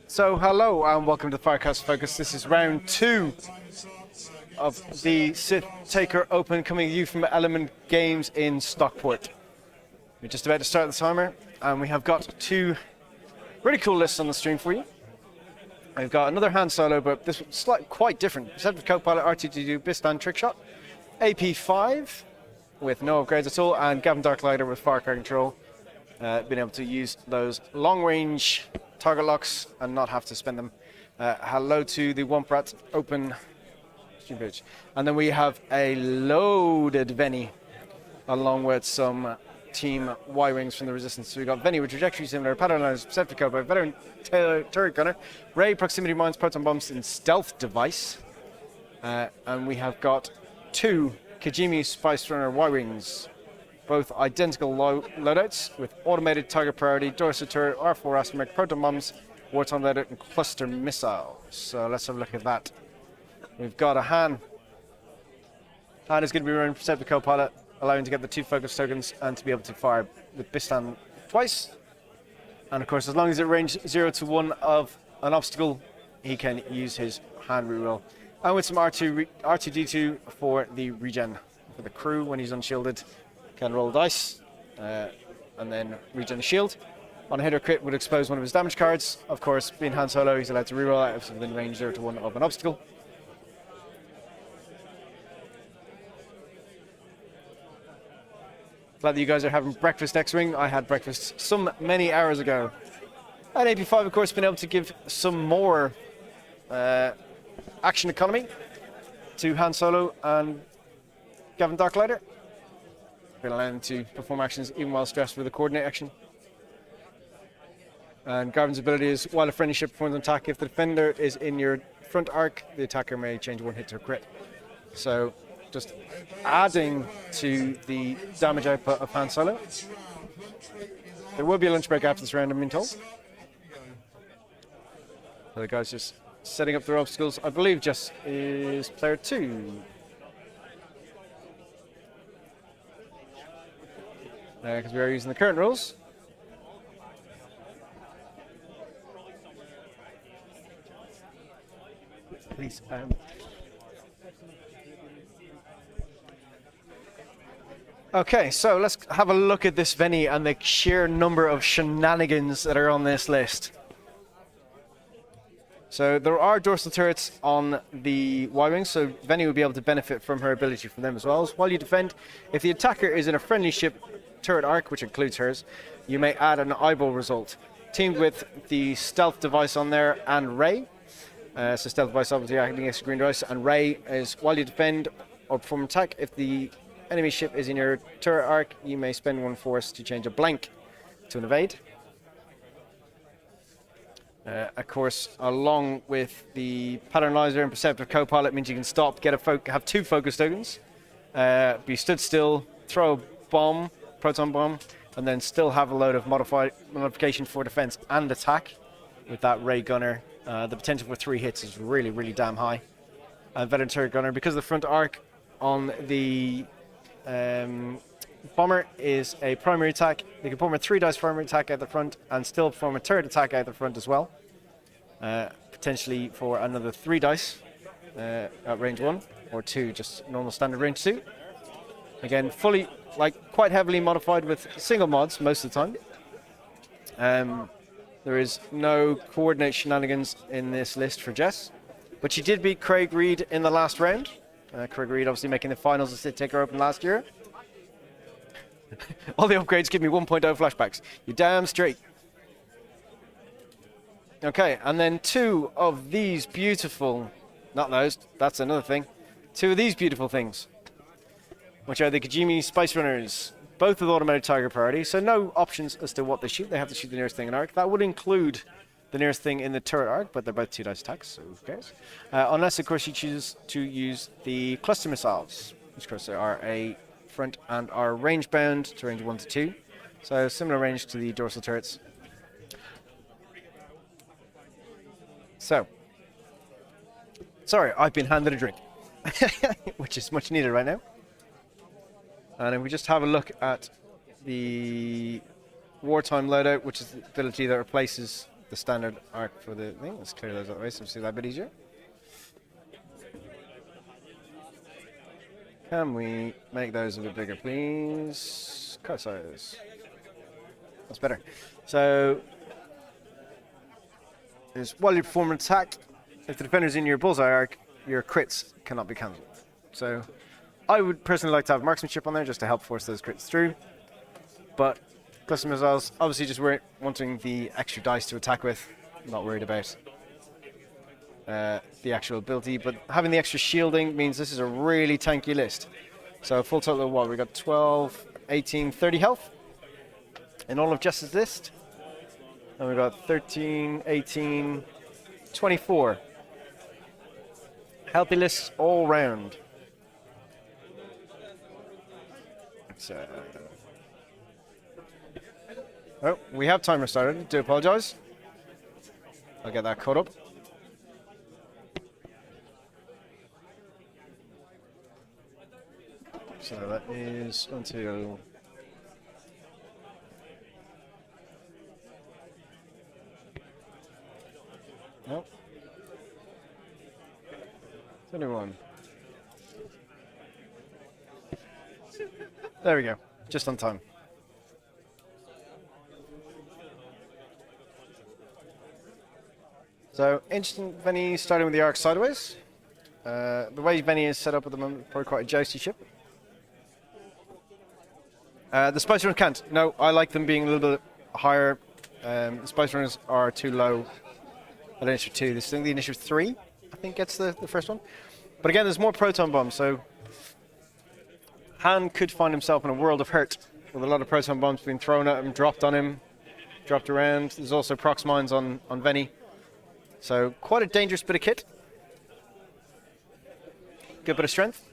So hello and welcome to the Firecast Focus. This is round 2 of the Sith Taker Open coming to you from Element Games in Stockport. We're just about to start the timer and we have got 2 really cool lists on the stream for you. We've got another Han Solo, but this is quite different. Except for co-pilot R2-D2 Bistan Trickshot, AP5 with no upgrades at all, and Gavin Darklighter with Firecracker Control, being able to use those long-range target locks and not have to spend them. Hello to the Womprat Open stream page. And then we have a loaded Venny along with some Team Y-Wings from the Resistance. So we've got Venny with Trajectory Simulator, Pattern Liners, Perceptive Veteran Turret Gunner, Ray Proximity Mines, Proton Bombs, and Stealth Device. And we have got 2 Kijimi Spice Runner Y-Wings, both identical loadouts with Automated Target Priority, Dorsal Turret, R4 Astromech, Proton Bombs, Wartime Loadout, and Cluster Missiles. So let's have a look at that. We've got a Han. Han is going to be running Perceptive Co-Pilot, allowing to get the 2 focus tokens and to be able to fire with Bistan twice. And of course, as long as it range 0 to 1 of an obstacle, he can use his hand reroll. And with some R2-D2 for the regen. For the crew, when he's unshielded, can roll dice and then regen the shield. On a hit or crit, would expose one of his damage cards. Of course, being Han Solo, he's allowed to reroll that if within range 0 to 1 of an obstacle. Glad that you guys are having breakfast X-Wing. I had breakfast many hours ago. And AP5, of course, been able to give some more action economy to Han Solo and Gavin Darklighter. Been allowing them to perform actions even while stressed with a coordinate action. And Gavin's ability is, while a friendly ship performs an attack, if the defender is in your front arc, the attacker may change 1 hit to a crit. So, just adding to the damage output of Han Solo. There will be a lunch break after this round, I'm being told. So the guys just setting up their obstacles. I believe Jess is player 2. Because we are using the current rules. Please. Okay, so let's have a look at this Venny and the sheer number of shenanigans that are on this list. So there are dorsal turrets on the Y-Wings, so Venny will be able to benefit from her ability from them as well. While you defend, if the attacker is in a friendly ship turret arc, which includes hers, you may add an eyeball result. Teamed with the stealth device on there and Ray. So stealth device obviously acting against green dice, and Ray is, while you defend or perform attack, if the enemy ship is in your turret arc, you may spend 1 force to change a blank to an evade. Of course, along with the Patternizer and Perceptive Co-Pilot, means you can stop, have 2 focus tokens, be stood still, throw a bomb, proton bomb, and then still have a load of modification for defense and attack with that Ray Gunner. The potential for 3 hits is really, really damn high. Veteran Turret Gunner, because the front arc on the bomber is a primary attack, you can perform a 3 dice primary attack at the front and still perform a turret attack at the front as well. Potentially for another 3 dice at range 1 or 2, just normal standard range 2. Again, fully, quite heavily modified with single mods most of the time. There is no coordinate shenanigans in this list for Jess, but she did beat Craig Reed in the last round. Craig Reed obviously making the finals of Sith Taker Open last year. All the upgrades give me 1.0 flashbacks. You're damn straight. Okay, and then 2 of these beautiful, not those, that's another thing. 2 of these beautiful things, which are the Kijimi Spice Runners, both with automated target priority, so no options as to what they shoot. They have to shoot the nearest thing in arc. That would include the nearest thing in the turret arc, but they're both 2 dice attacks, so who cares? Unless, of course, you choose to use the cluster missiles, which, of course, are a front and are range bound to range 1 to 2. So similar range to the dorsal turrets. So, sorry, I've been handed a drink, which is much needed right now. And if we just have a look at the wartime loadout, which is the ability that replaces the standard arc for the thing. Let's clear those out of the way so we see that a bit easier. Can we make those a bit bigger, please? Cut size. That's better. So, while you perform an attack, if the defender's in your bullseye arc, your crits cannot be cancelled. So, I would personally like to have marksmanship on there just to help force those crits through. But cluster missiles, obviously just wanting the extra dice to attack with. Not worried about the actual ability, but having the extra shielding means this is a really tanky list. So full total of what? We got 12, 18, 30 health in all of Jess's list. And we got 13, 18, 24. Healthy lists all round. So, oh, we have timer started. Do apologize. I'll get that caught up. So that is until nope. 21. There we go. Just on time. So, instant Venny starting with the arc sideways. The way Venny is set up at the moment, probably quite a jousty ship. The Spice Runners can't. No, I like them being a little bit higher. The Spice Runners are too low at initiative 2. This thing, the initiative 3, I think, gets the first one. But again, there's more proton bombs, so Han could find himself in a world of hurt with a lot of proton bombs being thrown at him, dropped on him, dropped around. There's also prox mines on Venny. So quite a dangerous bit of kit. Good bit of strength.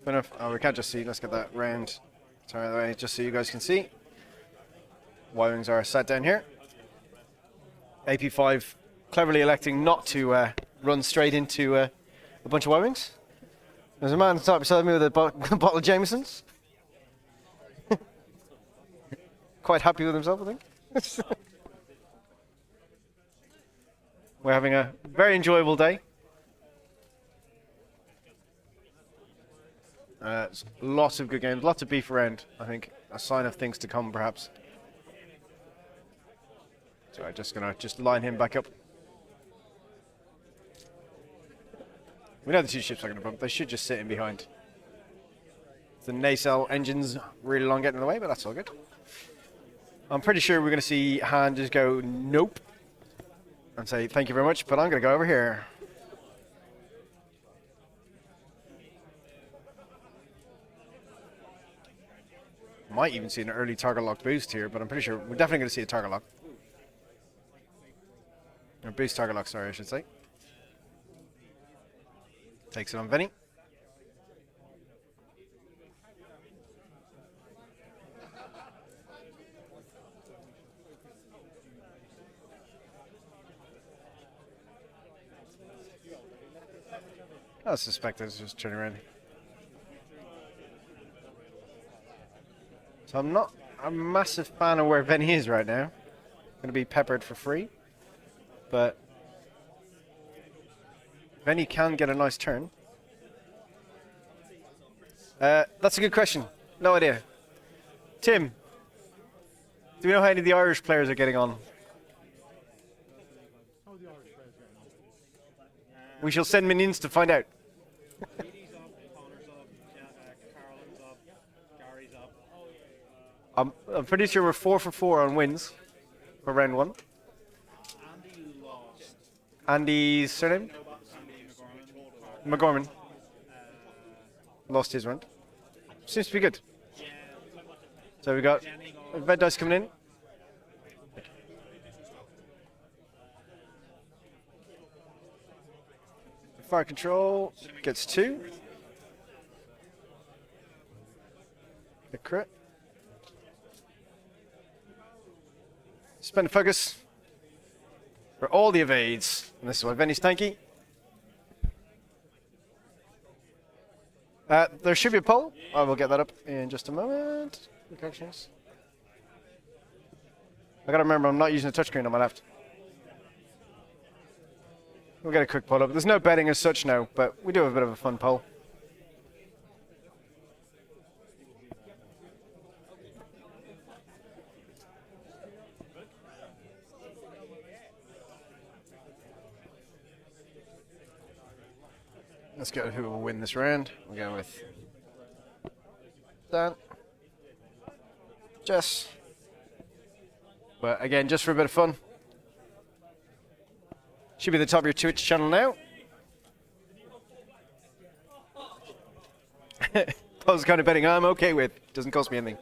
Enough. Oh, we can't just see. Let's get that round. Turn out of the way, just so you guys can see. Y-wings are sat down here. AP5 cleverly electing not to run straight into a bunch of Y-wings. There's a man on top beside me with a bottle of Jameson's. Quite happy with himself, I think. We're having a very enjoyable day. Lots of good games, lots of beef around. I think a sign of things to come, perhaps. So I'm just gonna line him back up. We know the two ships are gonna bump. They should just sit in behind. The nacelle engine's really long getting in the way, but that's all good. I'm pretty sure we're gonna see Han just go nope and say thank you very much, but I'm gonna go over here. Might even see an early target lock boost here, but I'm pretty sure we're definitely going to see a target lock. Or boost target lock, sorry, I should say. Takes it on Venny. I suspect it's just turning around. So I'm not a massive fan of where Venny is right now. Going to be peppered for free. But Venny can get a nice turn. That's a good question. No idea. Tim, do we know how any of the Irish players are getting on? We shall send minions to find out. I'm pretty sure we're 4 for 4 on wins for round 1. Andy lost. Andy's surname? McGorman. Lost his round. Seems to be good. So we got red dice coming in. Fire control gets 2. The crit. Spend focus for all the evades. And this is why Venny's tanky. There should be a poll. I will get that up in just a moment. Connections. I gotta remember I'm not using a touchscreen on my left. We'll get a quick poll up. There's no betting as such now, but we do have a bit of a fun poll. Let's go who will win this round. We're going with Dan, Jess. But again, just for a bit of fun. Should be the top of your Twitch channel now. Those kind of betting I'm okay with. Doesn't cost me anything.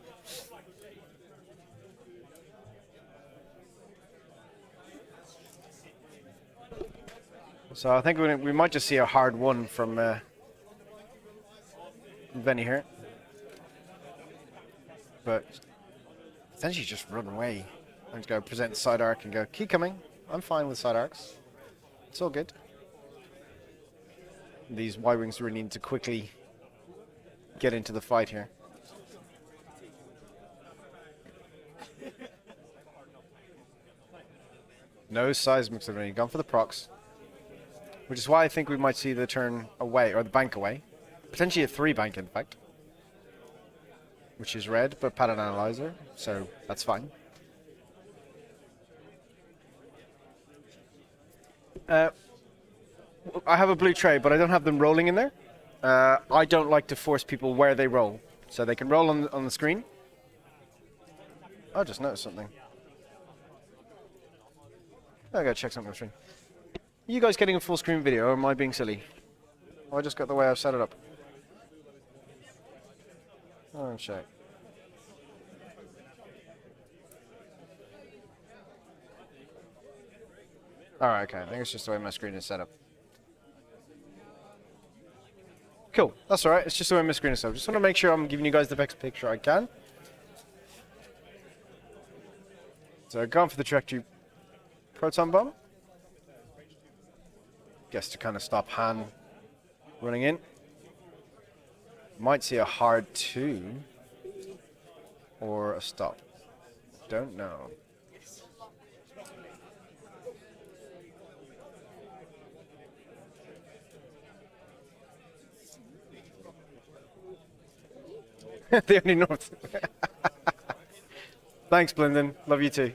So I think we might just see a hard one from Venny here. But essentially just run away. I'm just going to present the side arc and go, keep coming. I'm fine with side arcs. It's all good. These Y-Wings really need to quickly get into the fight here. No seismics have any gone for the procs. Which is why I think we might see the turn away, or the bank away. Potentially a 3 bank, in fact. Which is red, but pattern analyzer, so that's fine. I have a blue tray, but I don't have them rolling in there. I don't like to force people where they roll, so they can roll on the screen. I just noticed something. I gotta check something on the screen. Are you guys getting a full screen video, or am I being silly? Oh, I just got the way I've set it up. Oh, check. Alright, okay. I think it's just the way my screen is set up. Cool. That's alright. It's just the way my screen is set up. Just want to make sure I'm giving you guys the best picture I can. So I've gone for the trajectory proton bomb. Guess to kind of stop Han running in. Might see a hard 2 or a stop. Don't know. The only north. Thanks, Blinden. Love you too.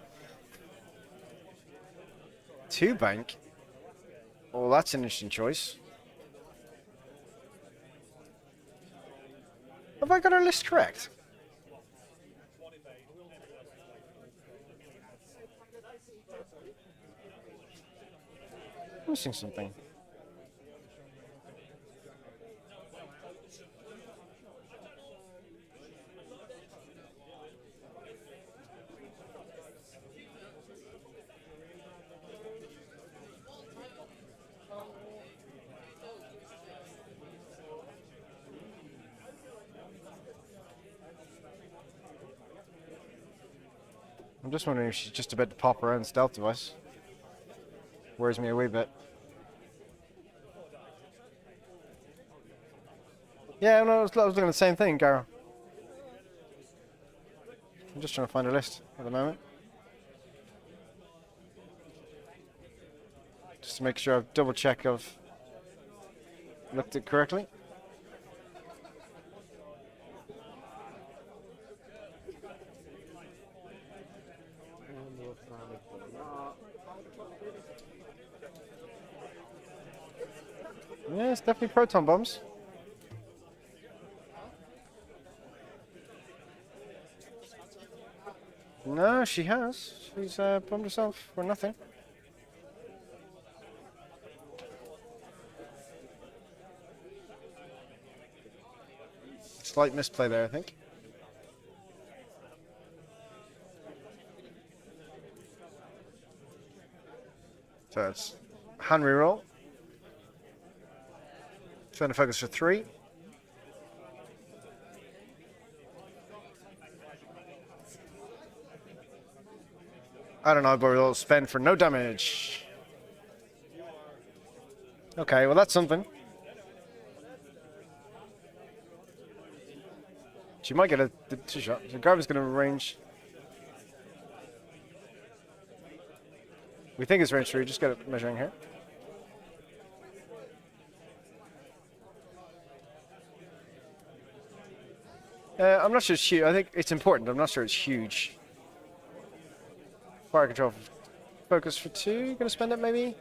2 bank. Oh, that's an interesting choice. Have I got our list correct? I'm missing something. I'm just wondering if she's just about to pop her own stealth device. Worries me a wee bit. Yeah, no, I was looking at the same thing, Garo. I'm just trying to find a list at the moment. Just to make sure I've double checked I've looked it correctly. Yeah, it's definitely proton bombs. No, she has. She's bombed herself for nothing. Slight misplay there, I think. So it's hand reroll. Trying to focus for 3. I don't know, but we'll spend for no damage. Okay, well that's something. She might get a two shot. So Garvin's going to range. We think it's range 3. Just get it measuring here. I'm not sure it's huge. I think it's important. I'm not sure it's huge. Fire control. Focus for 2. Gonna spend it maybe?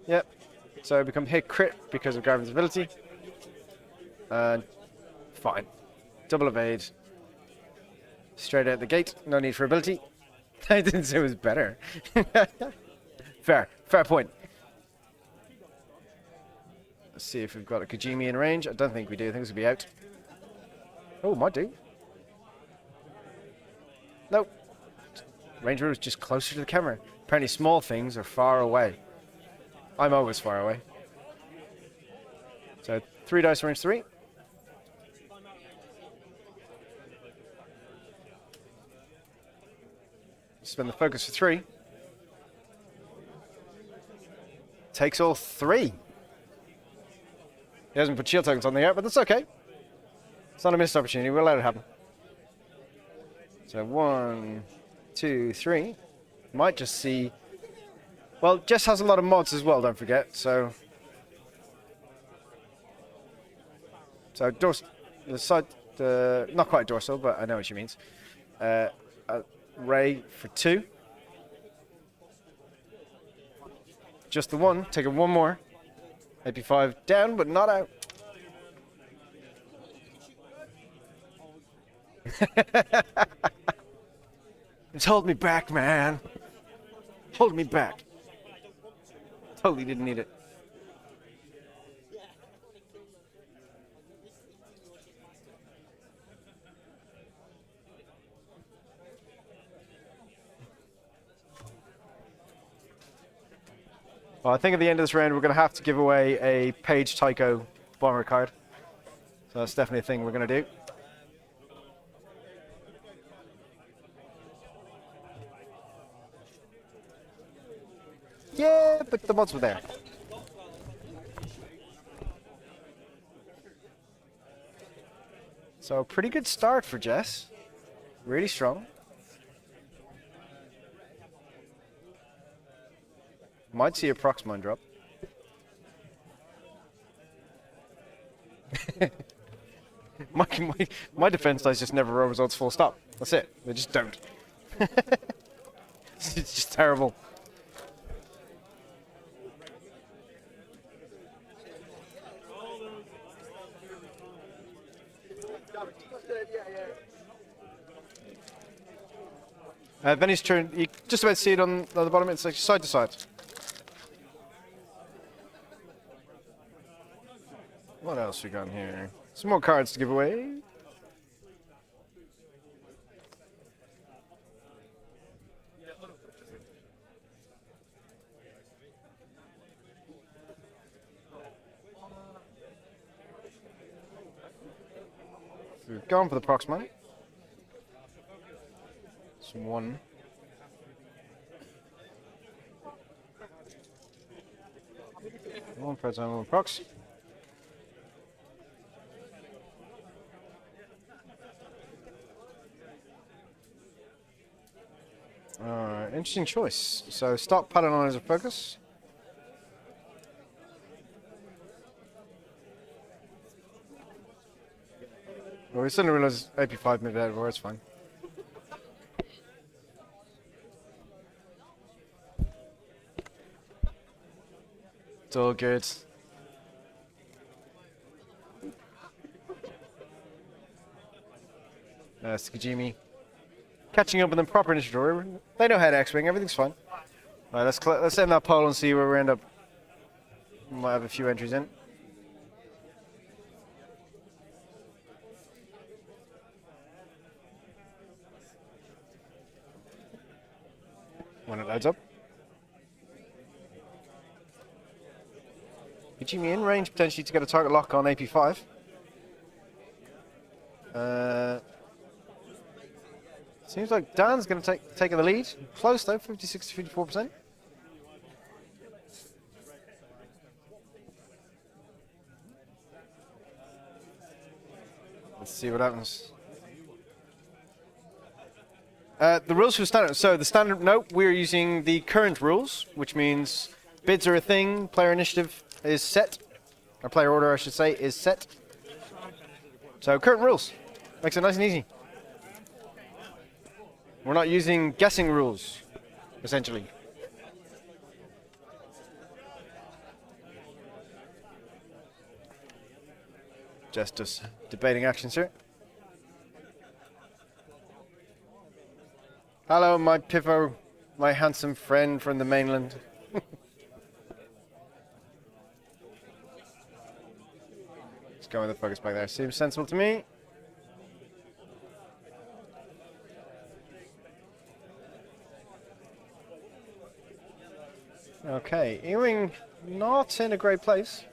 Yep. So I become hit crit because of Garvin's ability. And fine. Double evade. Straight out the gate. No need for ability. I didn't say it was better. Fair. Fair point. Let's see if we've got a Kajimi in range. I don't think we do. I think it's going to be out. Oh, might do. Nope. Ranger is just closer to the camera. Apparently small things are far away. I'm always far away. So 3 dice range 3. Spend the focus for 3. Takes all 3. He hasn't put shield tokens on there yet, but that's okay. It's not a missed opportunity. We'll let it happen. So 1, 2, 3. Might just see. Well, Jess has a lot of mods as well. Don't forget. So the side, not quite dorsal, but I know what she means. Ray for 2. Just the 1. Taking 1 more. AP5 down, but not out. Just hold me back, man. Hold me back. Totally didn't need it. Well, I think at the end of this round, we're going to have to give away a Page Tycho bomber card. So that's definitely a thing we're going to do. Yeah, but the mods were there. So pretty good start for Jess. Really strong. Might see a Proxmine drop. my defense dice just never roll results full stop. That's it. They just don't. It's just terrible. Benny's turn. You just about see it on the bottom. It's like side to side. What else we got here? Some more cards to give away. We've gone for the Proxmine. Some 1. One Proxmine, 1 Prox. Interesting choice. So stop Paladin as a focus. Well, we suddenly realize AP5 moved out of war, it's fine. It's all good. That's Kajimi. Catching up with them proper initiative order. They know how to X-Wing, everything's fine. Alright, let's end that poll and see where we end up. We might have a few entries in. When it loads up. Kajimi in range potentially to get a target lock on AP5. Seems like Dan's going to take the lead. Close though, 56 to 54%. Let's see what happens. The rules for standard. So the standard, no, we're using the current rules, which means bids are a thing, player initiative is set, or player order, I should say, is set. So current rules. Makes it nice and easy. We're not using guessing rules, essentially. Just debating actions here. Hello, my pivot, my handsome friend from the mainland. Let's go with the focus back there. Seems sensible to me. Okay, Ewing not in a great place.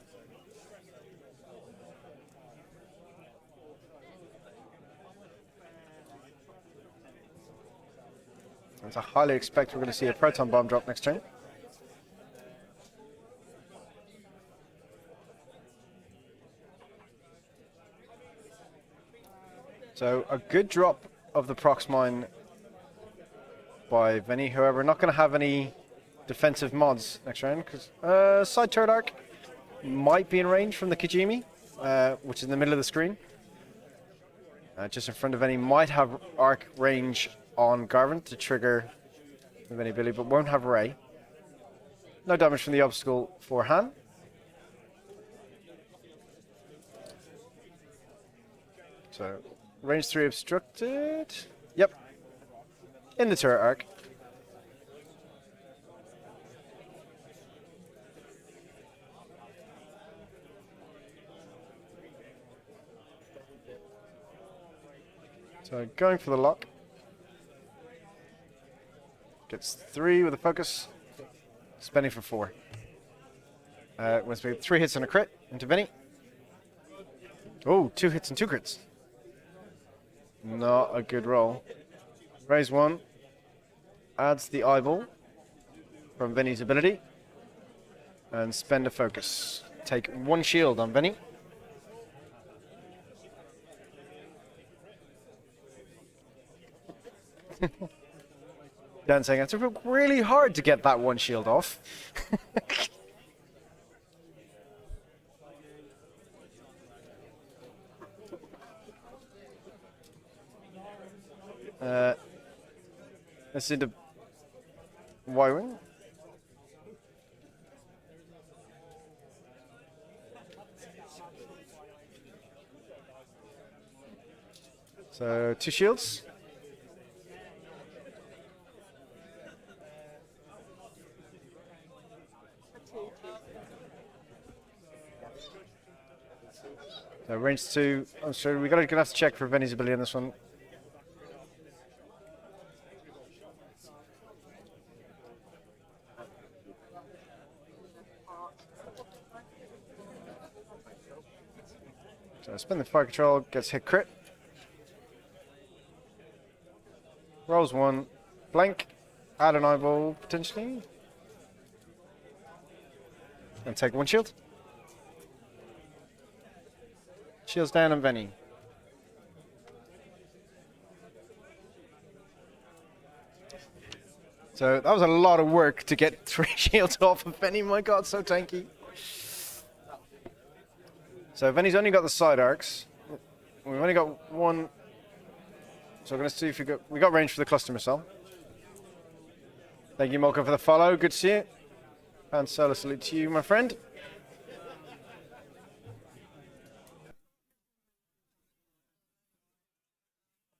As I highly expect we're going to see a proton bomb drop next turn. So a good drop of the prox mine by Vinny. However, not going to have any defensive mods next round because side turret arc might be in range from the Kijimi, which is in the middle of the screen. Just in front of Vinny, might have arc range on Garvin to trigger the Vinny Billy, but won't have Ray. No damage from the obstacle for Han. So range 3 obstructed. Yep. In the turret arc. So going for the lock. Gets 3 with a focus. Spending for 4. Once we 3 hits and a crit into Vinny. Oh, 2 hits and 2 crits. Not a good roll. Raise 1. Adds the eyeball from Vinny's ability. And spend a focus. Take 1 shield on Vinny. Dan saying it's really hard to get that 1 shield off. Let's see the Y-wing. So 2 shields. So range 2. I'm sorry, we're gonna have to check for Vinny's ability on this one. So spin the fire control, gets hit crit. Rolls 1, blank, add an eyeball potentially. And take 1 shield. Shields down on Vinny. So that was a lot of work to get 3 shields off of Vinny. My God, so tanky. So Vinny's only got the side arcs. We've only got 1. So we're going to see if we got range for the cluster missile. Thank you, Molko, for the follow. Good to see you. And solo salute to you, my friend.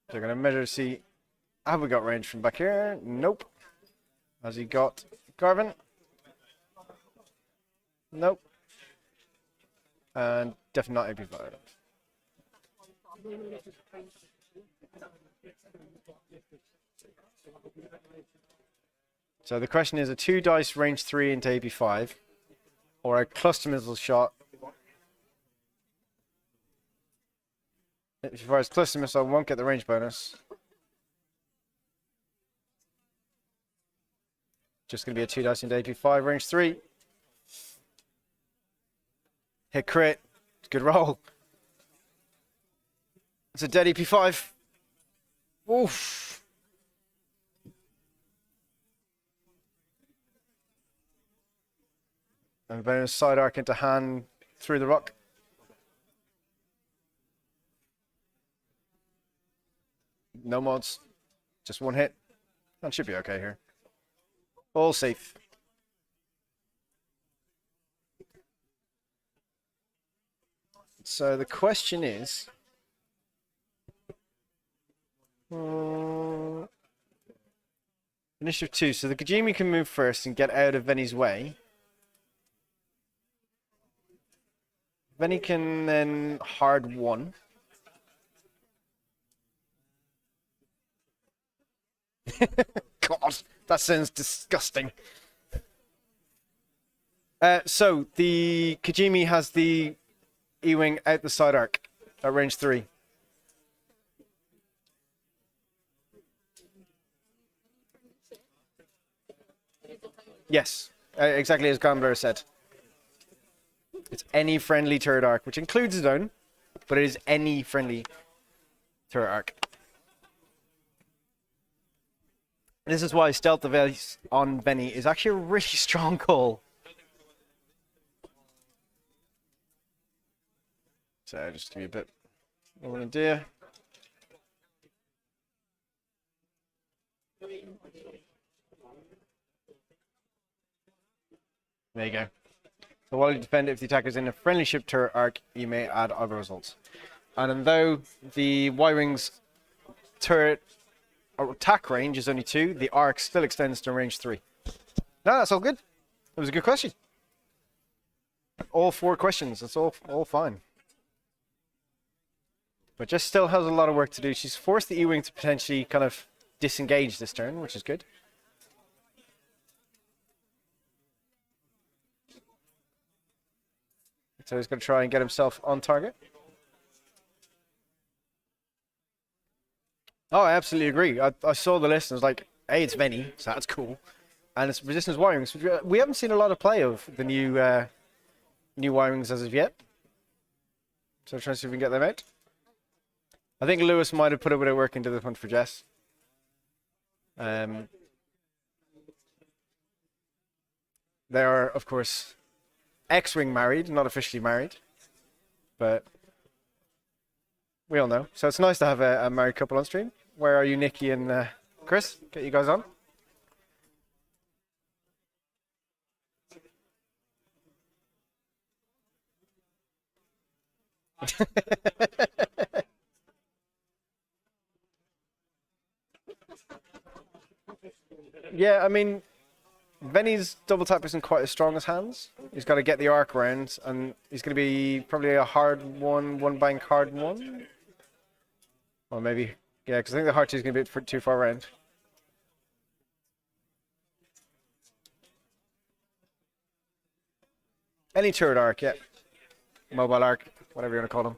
So we're going to measure to see, have we got range from back here? Nope. Has he got Garvin? Nope. And definitely not AP5. So the question is a 2 dice range 3 into AP5 or a cluster missile shot. If he fires cluster missile, won't get the range bonus. Just going to be a 2 dice into AP5, range 3. Hit crit. Good roll. It's a dead EP5. Oof. And then a side arc into hand through the rock. No mods. Just one hit. That should be okay here. All safe. So the question is... initiative 2. So the Kajimi can move first and get out of Venny's way. Venny can then hard 1. God, that sounds disgusting. So the Kajimi has the E-wing out the side arc at range 3. Yes, exactly as Gambler said. It's any friendly turret arc, which includes his own, but it is any friendly turret arc. This is why Stealth Device on Venny is actually a really strong call. So just give you a bit of an idea. There you go. So while you defend, if the attacker is in a friendly ship turret arc, you may add other results. And though the Y-Wing's turret attack range is only 2, the arc still extends to range 3. No, that's all good. It was a good question. All 4 questions, that's all fine. But Jess still has a lot of work to do. She's forced the E-Wing to potentially kind of disengage this turn, which is good. So he's going to try and get himself on target. Oh, I absolutely agree. I saw the list and was like, hey, it's Venny, so that's cool. And it's Resistance Y-Wings. We haven't seen a lot of play of the new Y-Wings as of yet. So I'm trying to see if we can get them out. I think Lewis might have put a bit of work into this one for Jess. They are, of course, X-Wing married, not officially married. But we all know. So it's nice to have a married couple on stream. Where are you, Nikki and Chris? Get you guys on. Yeah, I mean, Venny's double tap isn't quite as strong as Hans. He's got to get the arc around, and he's going to be probably a hard one bank hard 1. Or maybe, yeah, because I think the hard 2 is going to be a bit too far around. Any turret arc, yeah. Mobile arc, whatever you want to call them.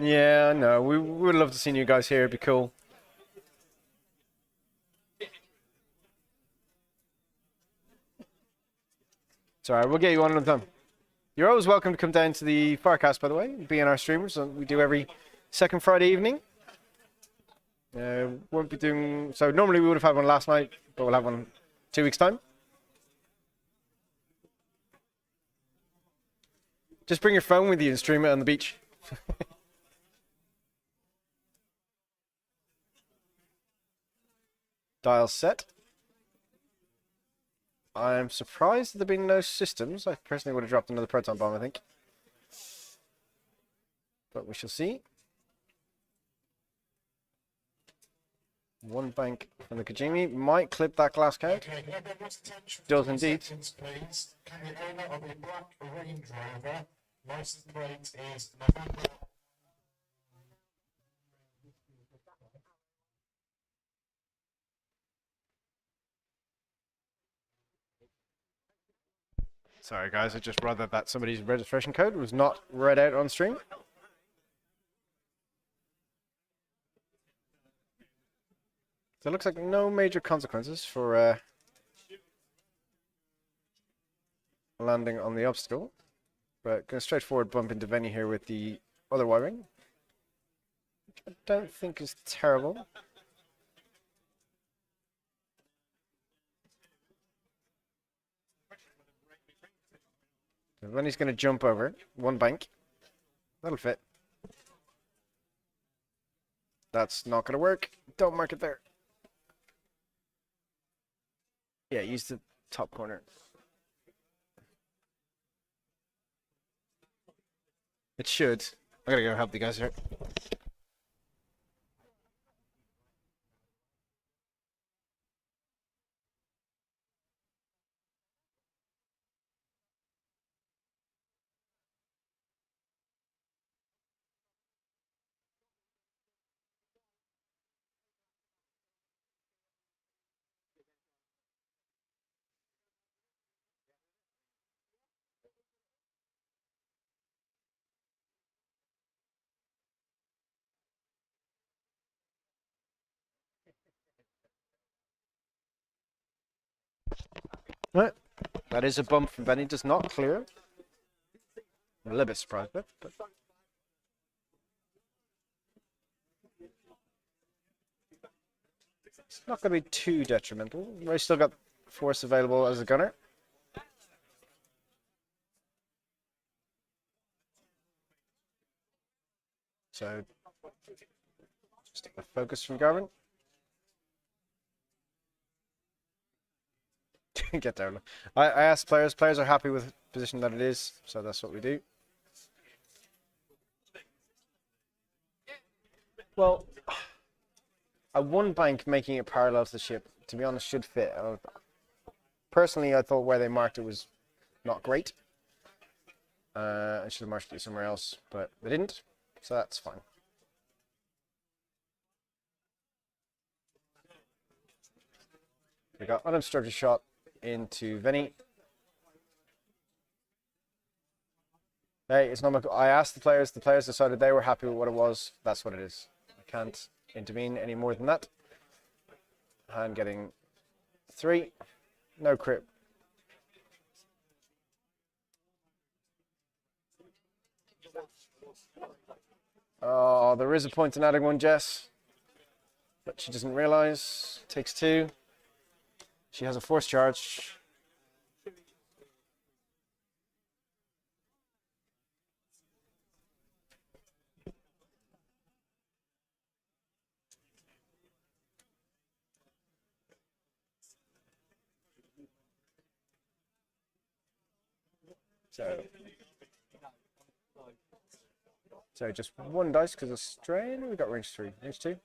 Yeah, no, we would love to see you guys here. It'd be cool. It's alright, we'll get you on another time. You're always welcome to come down to the Firecast, by the way. Be in our streamers. We do every second Friday evening. Won't be doing... So normally we would have had one last night, but we'll have one 2 weeks' time. Just bring your phone with you and stream it on the beach. Dial set. I'm surprised there have been no systems. I personally would have dropped another proton bomb, I think. But we shall see. One bank from the Kajimi might clip that glass count. Does indeed. Can the owner of a black Range Rover, license plate is November. Sorry guys, I just read that somebody's registration code was not read out on stream. So it looks like no major consequences for landing on the obstacle. But going straight forward, bump into Venny here with the other wiring. Which I don't think is terrible. Venny's going to jump over one bank. That'll fit. That's not going to work. Don't mark it there. Yeah, use the top corner. It should. I gotta go help the guys here. Right. That is a bump from Benny. Does not clear. I'm a little bit surprised, but it's not going to be too detrimental. Ray's still got force available as a gunner. So, just a focus from Garvin. Get down. I asked players. Players are happy with the position that it is, so that's what we do. Well, a one bank making it parallel to the ship, to be honest, should fit. Personally, I thought where they marked it was not great. I should have marked it somewhere else, but they didn't, so that's fine. We got unobstructed shot into Venny. Hey, it's not my. I asked the players. The players decided they were happy with what it was. That's what it is. I can't intervene any more than that. Hand getting 3. No crit. Oh, there is a point in adding 1, Jess. But she doesn't realize. Takes 2. She has a force charge. So just 1 dice because of strain. We got range 3, range 2.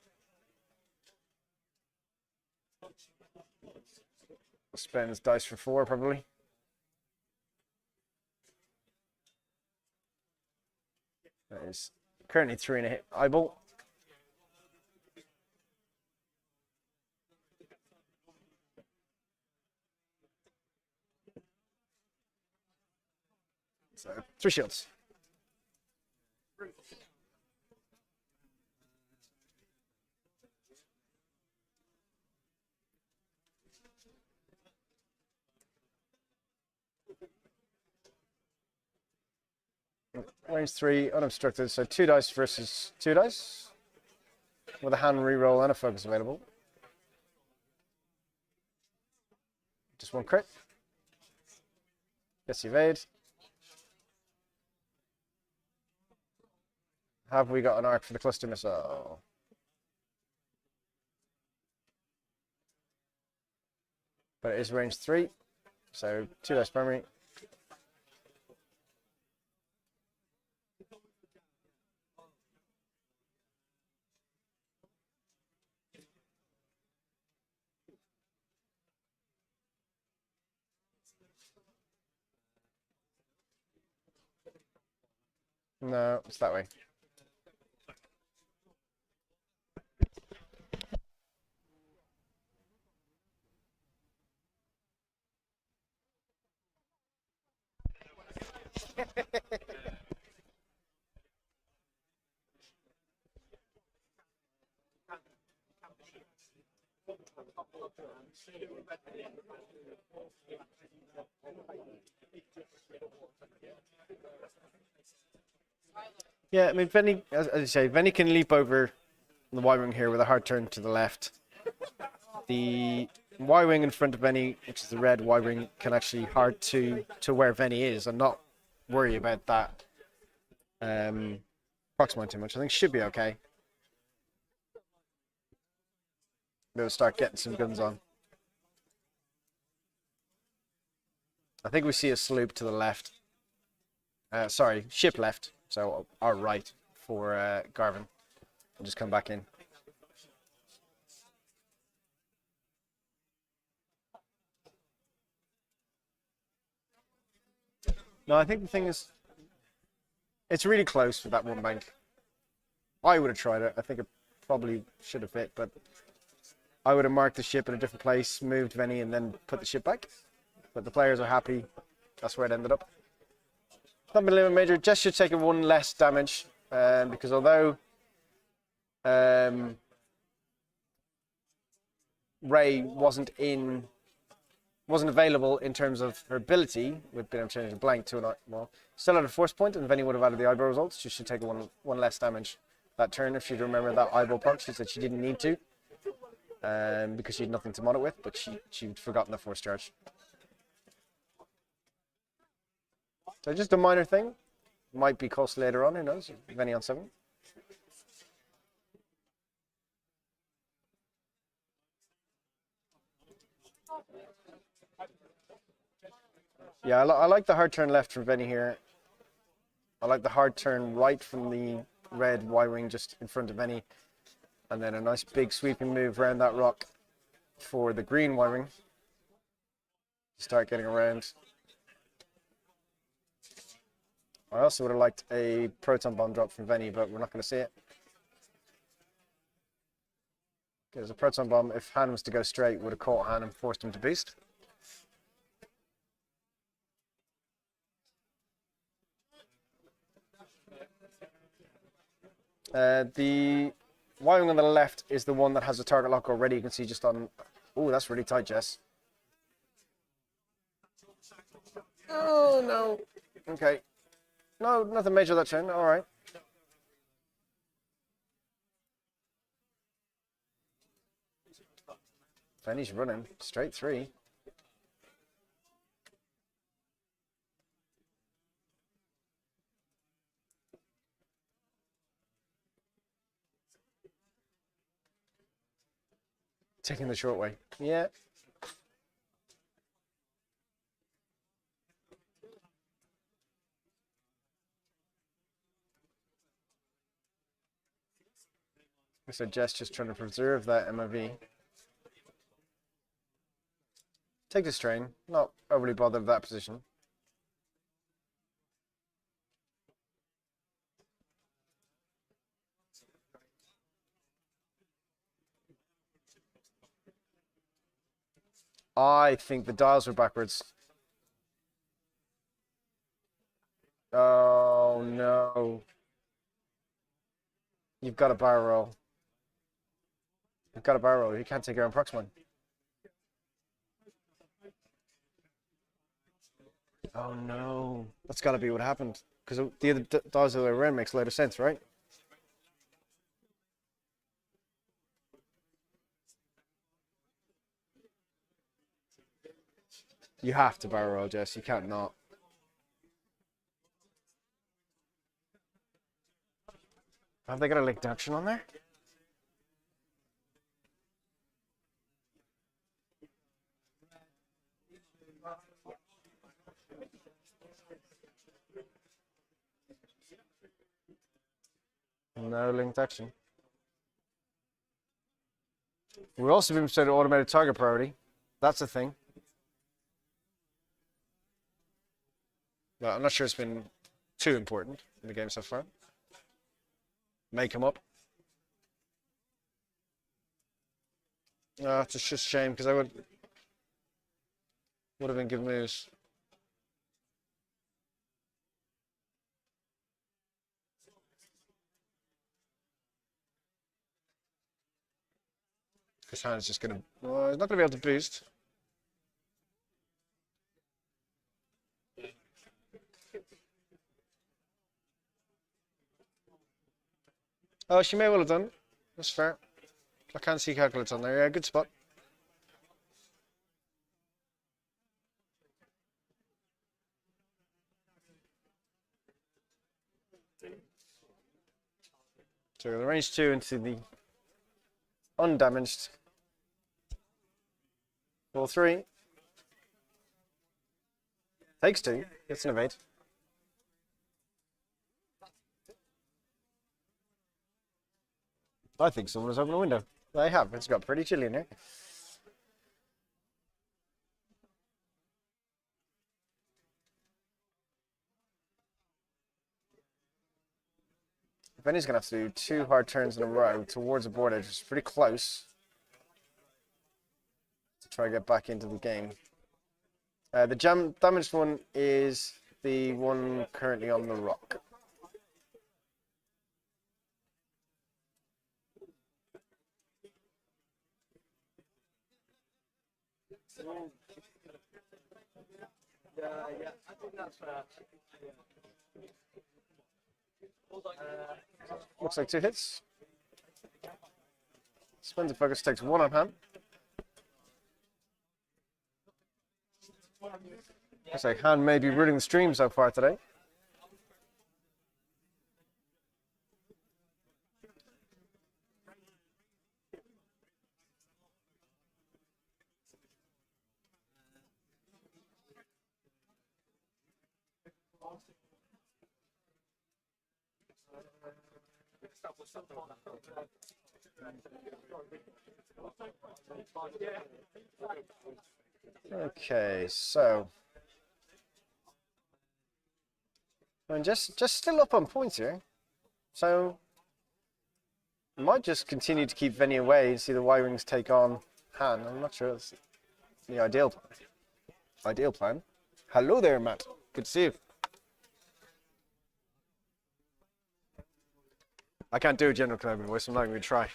Spends dice for 4 probably. That is currently 3 and a hit eyeball. So 3 shields. Range 3, unobstructed, so 2 dice versus 2 dice. With a hand reroll and a focus available. Just 1 crit. Gets evade. Have we got an arc for the cluster missile? But it is range 3, so 2 dice primary. No, it's that way. Yeah, I mean, Venny, as you say, Venny can leap over the Y-wing here with a hard turn to the left. The Y-wing in front of Venny, which is the red Y-wing, can actually hard to where Venny is and not worry about that proximine too much. I think should be okay. We'll start getting some guns on. I think we see a sloop to the left. Sorry, ship left. So our right for Garvin. We'll just come back in. No, I think the thing is, it's really close with that one bank. I would have tried it. I think it probably should have fit, but I would have marked the ship in a different place, moved Venny, and then put the ship back. But the players are happy. That's where it ended up. Not been a limit major. Jess should take a one less damage because although Ray wasn't available in terms of her ability, with being able to change a blank to an well, still at a force point, and Venny would have added the eyeball results. She should take one less damage that turn if she'd remember that eyeball proc. She said she didn't need to because she had nothing to mod it with, but she'd forgotten the force charge. So just a minor thing. Might be costly later on, who knows? Venny on 7. Yeah, I like the hard turn left from Venny here. I like the hard turn right from the red Y-wing just in front of Venny. And then a nice big sweeping move around that rock for the green Y-wing. Start getting around. I also would have liked a proton bomb drop from Venny, but we're not going to see it. There's a proton bomb. If Han was to go straight, would have caught Han and forced him to boost. The Y-wing on the left is the one that has a target lock already. You can see just on... Oh, that's really tight, Jess. Oh, no. Okay. No, nothing major that turn. All right. Venny's running straight 3. Taking the short way. Yeah. So Jess just trying to preserve that MOV. Take the strain. Not overly bothered with that position. I think the dials were backwards. Oh no. You've got a barrel roll. You've got a barrel roll. You can't take your own proximine. Oh no. That's got to be what happened. Because the other dials the other way around makes a lot of sense, right? You have to barrel roll, Jess. You can't not. Have they got a linked action on there? No linked action. We're also being set automated target priority. That's a thing. Well, I'm not sure it's been too important in the game so far. May come up. It's just a shame because I would have been given moves. Because Han's just gonna. Well, he's not gonna be able to boost. Oh, she may well have done. That's fair. I can't see calculates on there. Yeah, good spot. So the range 2 into the undamaged. Ball 3. Takes 2. Gets an evade. I think someone has opened a window. They have. It's got pretty chilly in here. Benny's going to have to do 2 hard turns in a row towards the board edge, which is pretty close to try to get back into the game. The damaged one is the one currently on the rock. Yeah, I think that's fair. Looks like 2 hits. Splendid Focus takes 1 on hand. Looks like hand may be ruling the stream so far today. Okay, so and just still up on points here. So might just continue to keep Venny away and see the Y-Wings take on Han. I'm not sure it's the ideal plan. Hello there, Matt. Good to see you. I can't do a General Kenobi voice, I'm not going to try.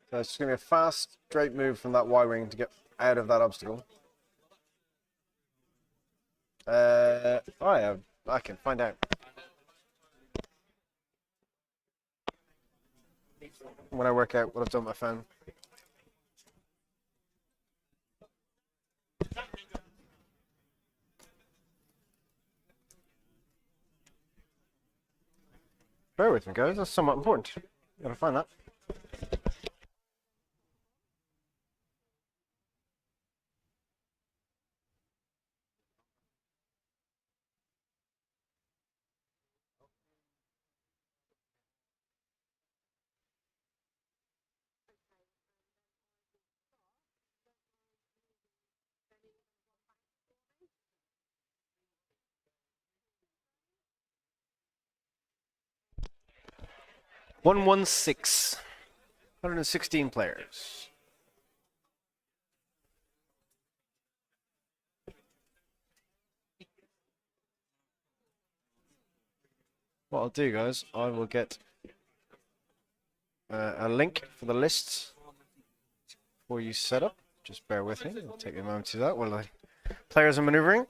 So it's just going to be a fast, straight move from that Y-Wing to get out of that obstacle. I can find out. When I work out what I've done on my phone. Bear with me, guys. That's somewhat important. Gotta find that. One 6. 116 players. What I'll do, guys, I will get a link for the lists for you set up. Just bear with me. It'll take me a moment to do that while the players are maneuvering.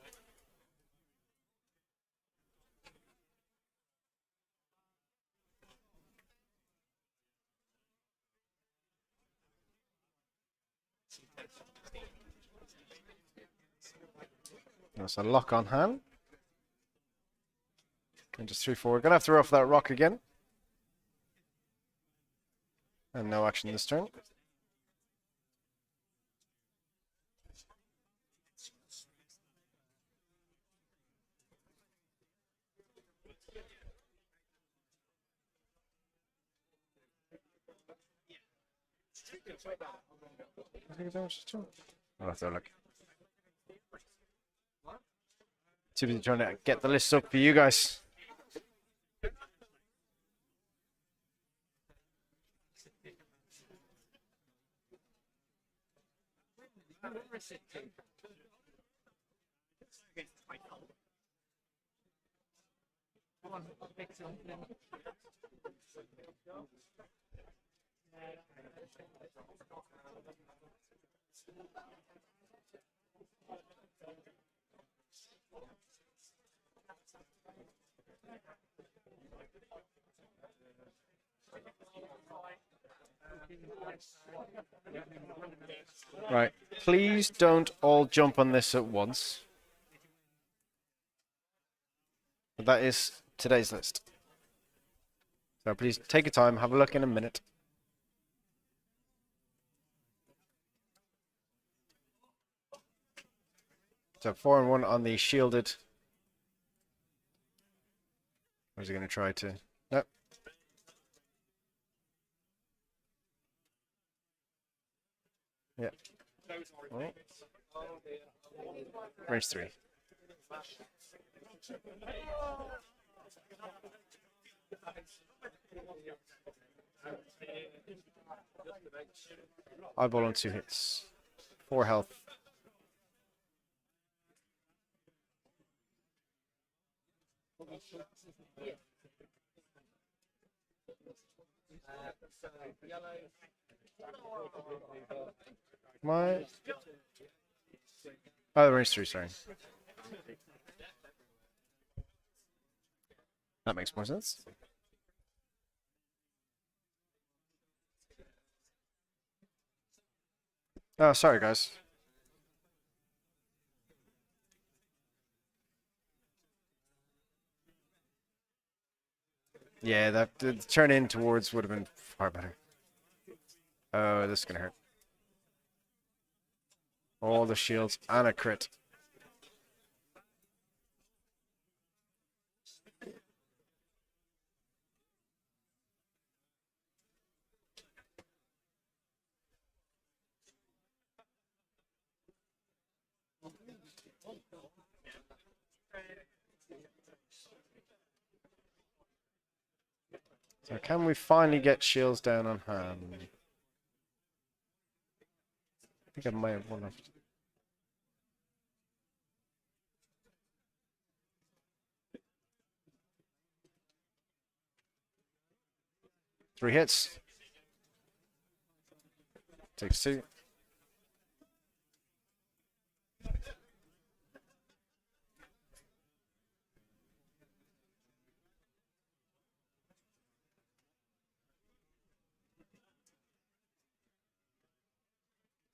That's a lock on hand. And just 3-4. We're gonna have to rough that rock again. And no action this turn. I'll have to look. Too busy trying to get the list up for you guys. Right. Please don't all jump on this at once. But that is today's list. So please take your time, have a look in a minute. So 4 and 1 on the shielded. Or is he going to try to? Nope. Yeah. Oh. Range 3. Eyeball on 2 hits. 4 health. My. Oh, range 3, sorry. That makes more sense. Oh, sorry, guys. Yeah, the turn in towards would have been far better. Oh, this is going to hurt. All the shields and a crit. So can we finally get shields down on hand? I think I might have one left. Three hits. Takes 2.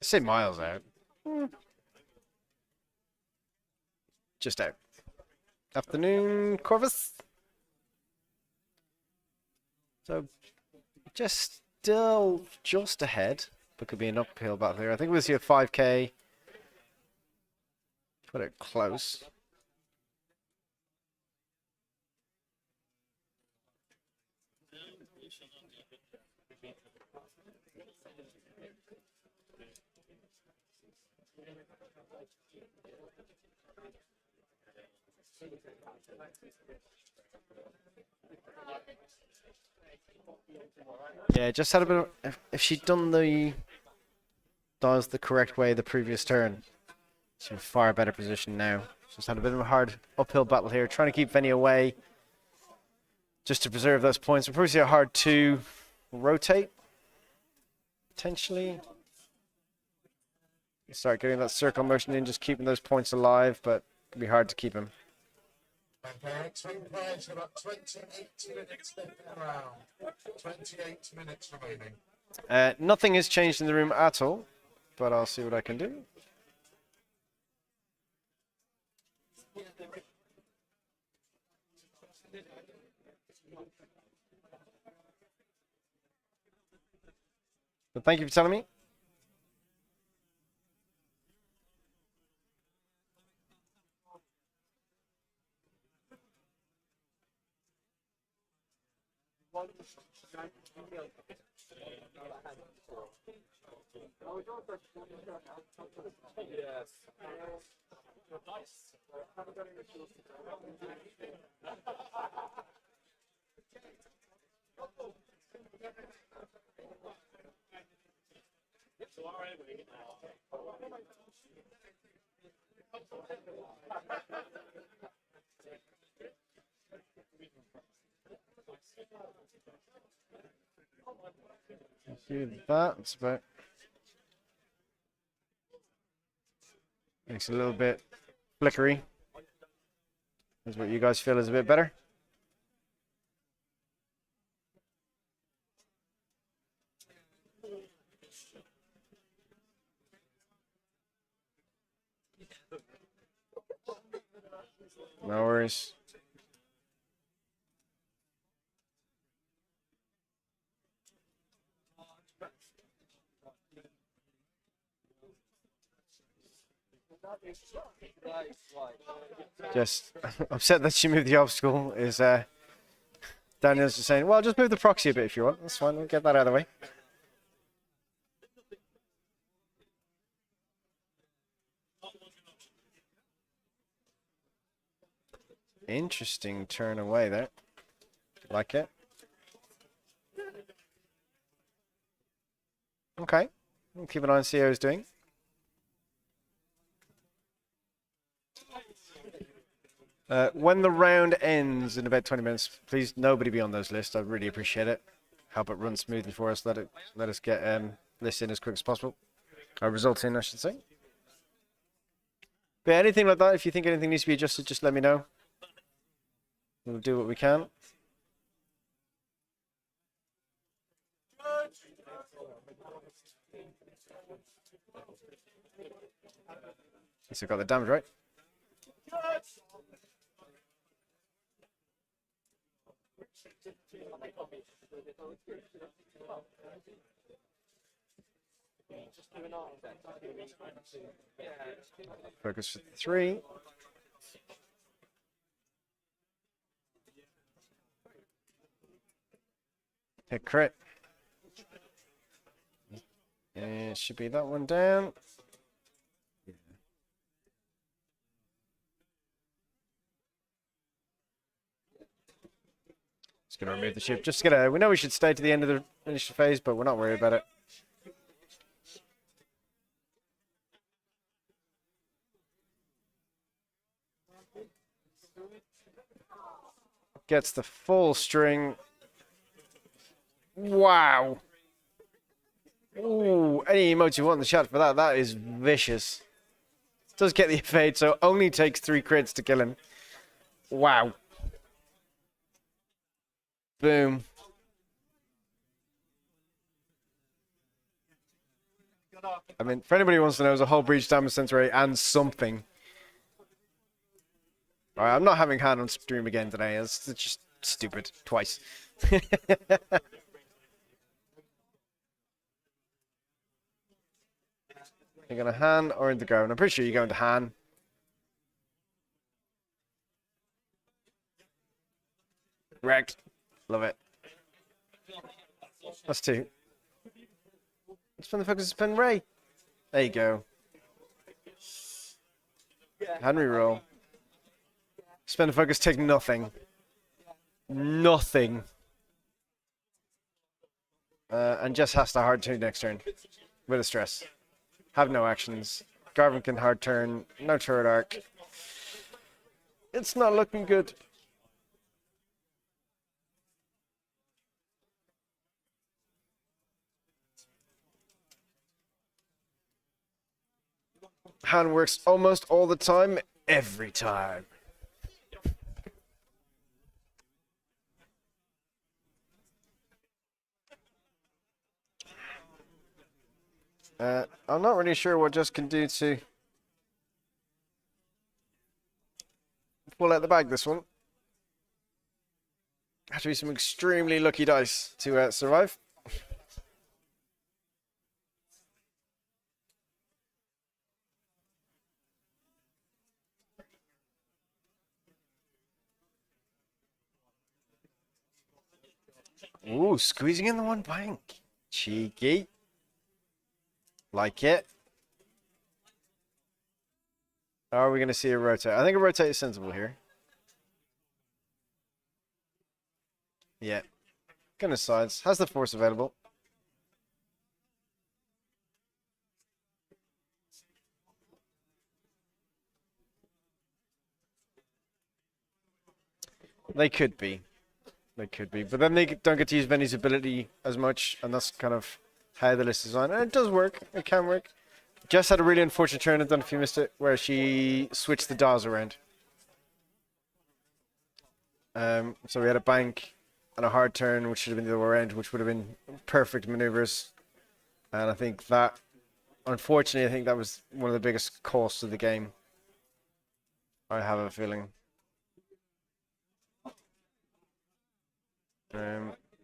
I say miles out. Just out. Afternoon, Corvus. So, just still just ahead, but could be an uphill battle here. I think we'll see a 5k. Put it close. Yeah, just had a bit of, if she'd done the dials the correct way the previous turn, she's in a far better position now. Just had a bit of a hard uphill battle here, trying to keep Venny away just to preserve those points. We'll probably see a hard 2 rotate, potentially. Start getting that circle motion in, just keeping those points alive, but it'll be hard to keep him. Okay, X-Wing players have about 28 minutes left in the round. 28 minutes remaining. Nothing has changed in the room at all, but I'll see what I can do. But thank you for telling me. do that. It's about makes it a little bit flickery. Is what you guys feel is a bit better. No worries. Just upset that she moved the obstacle is Daniel's just saying, well, just move the proxy a bit if you want. That's fine. We'll get that out of the way. Interesting turn away there. Like it. Okay. We'll keep an eye on see how he's doing. When the round ends in about 20 minutes, please nobody be on those lists. I'd really appreciate it. Help it run smoothly for us. Let us get lists in as quick as possible. Our results in, I should say. But anything like that, if you think anything needs to be adjusted, just let me know. We'll do what we can. At least I got the damage right. Focus for 3. Hit crit. It should be that one down. Just gonna remove the ship. We know we should stay to the end of the initial phase, but we're not worried about it. Gets the full string. Wow. Ooh, any emote you want in the chat for that. That is vicious. Does get the evade, so only takes 3 crits to kill him. Wow. Boom. I mean, for anybody who wants to know, there's a whole breach damage sensor rate and something. Alright, I'm not having Han on stream again today. It's just stupid. Twice. You're going to Han or into go? And I'm pretty sure you're going to Han. Wrecked. Love it. That's 2. Spin the focus, spin Ray. There you go. Henry roll. Spin the focus, take nothing. Nothing. And Jess has to hard turn next turn. With a stress. Have no actions. Garvin can hard turn. No turret arc. It's not looking good. Han works almost all the time. Every time. I'm not really sure what Jess can do to pull out the bag this one. Have to be some extremely lucky dice to survive. Ooh, squeezing in the one bank. Cheeky. Like it. Are we going to see a rotate? I think a rotate is sensible here. Yeah. Gonna sides. Has the force available. They could be. They could be. But then they don't get to use Benny's ability as much, and that's kind of how the list is on. And it does work. It can work. Jess had a really unfortunate turn, I don't know if you missed it, where she switched the dials around. So we had a bank and a hard turn, which should have been the other way around, which would have been perfect maneuvers. And I think that, unfortunately, I think that was one of the biggest costs of the game. I have a feeling.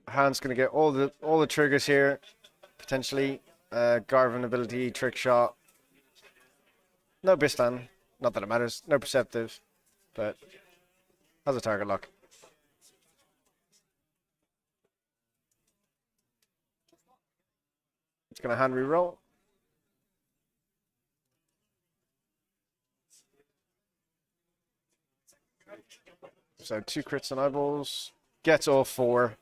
Han's going to get all the triggers here, potentially. Garvin ability, trick shot. No Bistan. Not that it matters. No perceptive, but has a target lock. It's going to hand re-roll. So 2 crits and eyeballs. Gets all 4.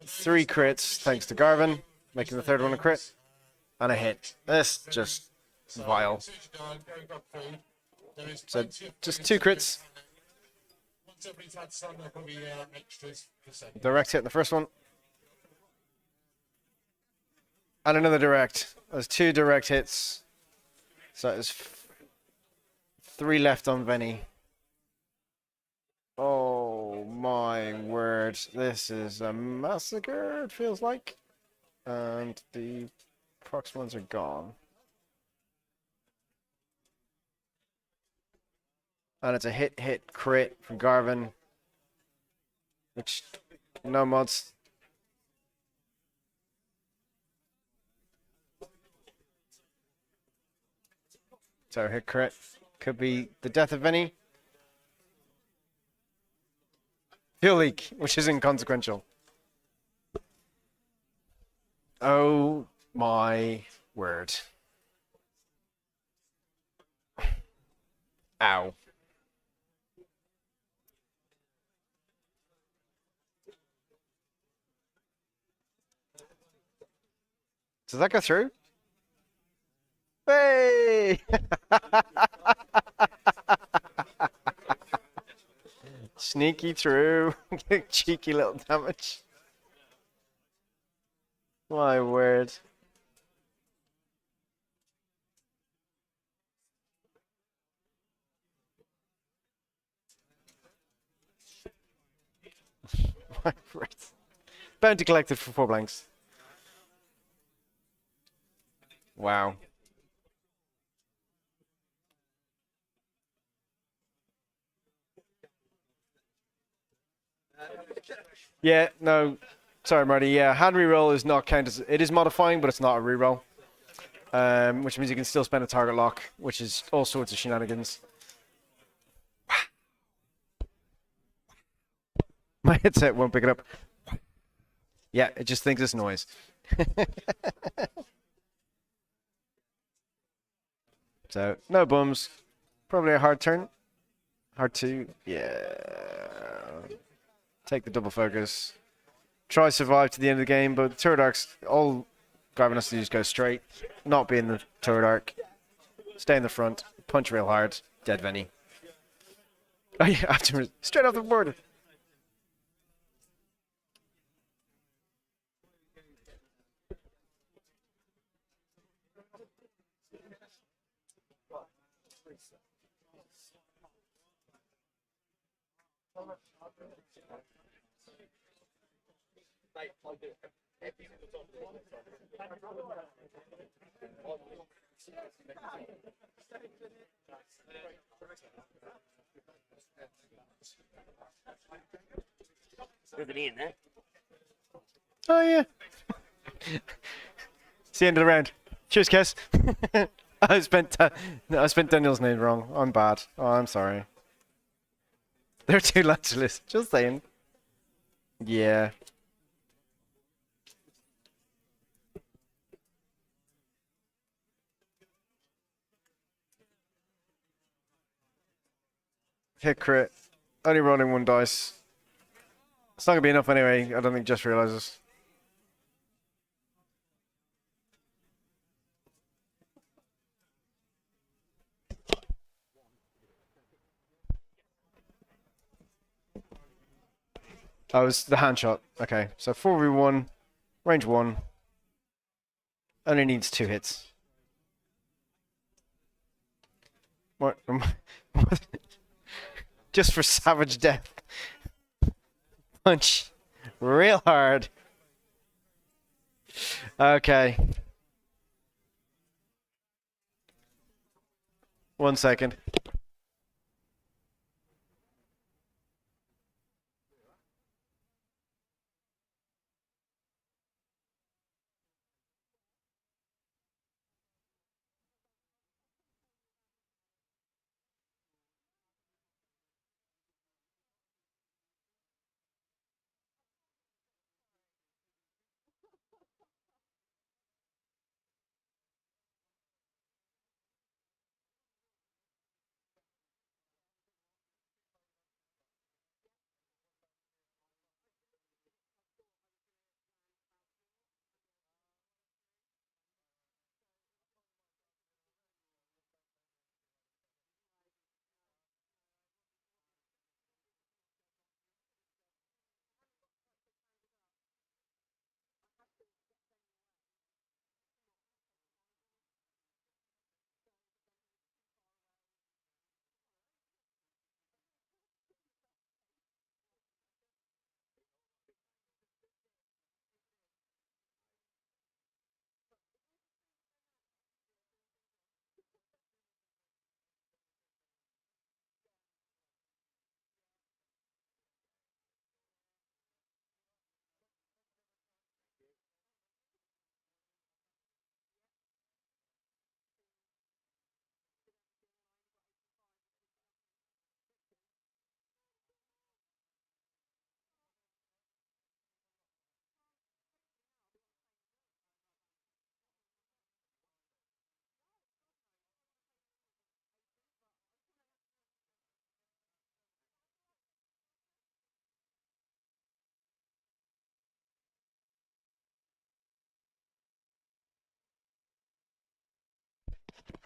3 crits thanks to Garvin, making the third one a crit. And a hit. This just vile. So just 2 crits. Direct hit in the first one. And another direct. There's 2 direct hits. So there's 3 left on Venny. Oh my word. This is a massacre, it feels like. And the prox ones are gone. And it's a hit, crit from Garvin. Which, no mods. So hit crit. Could be the death of Venny. Fuel leak, which is inconsequential. Oh my word. Ow. Does that go through? Hey! Sneaky through. Cheeky little damage. My word. My word. Bounty collected for 4 blanks. Wow. Yeah, no. Sorry, Marty. Yeah, hand reroll is not counted. It is modifying, but it's not a reroll. Which means you can still spend a target lock, which is all sorts of shenanigans. My headset won't pick it up. Yeah, it just thinks it's noise. So, no bums. Probably a hard turn. Hard 2. Yeah. Take the double focus. Try survive to the end of the game, but turret arcs, all Garvin has to do is go straight. Not be in the turret arc. Stay in the front. Punch real hard. Dead Venny. Oh yeah, after straight off the board. Nobody in there. Oh yeah. It's the end of the round. Cheers, Kes. I spent Daniel's name wrong. I'm bad. Oh, I'm sorry. There are 2 lads to list. Just saying. Yeah. Hit crit. Only rolling 1 dice. It's not going to be enough anyway. I don't think Jess realizes. Oh, it was the hand shot. Okay, so 4v1. Range 1. Only needs 2 hits. What? Just for savage death. Punch real hard. Okay. 1 second.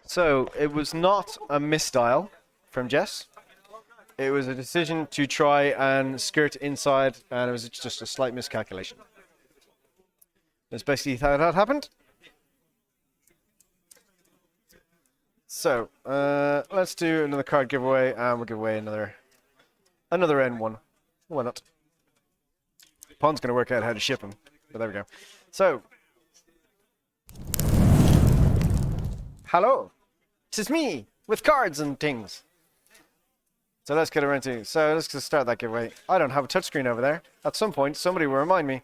So it was not a misdial from Jess. It was a decision to try and skirt inside, and it was just a slight miscalculation. That's basically how that happened. So let's do another card giveaway, and we'll give away another N1. Why not? Pond's going to work out how to ship them, but there we go. So, hello, 'tis me with cards and things. So let's get around to. So let's just start that giveaway. I don't have a touchscreen over there. At some point, somebody will remind me.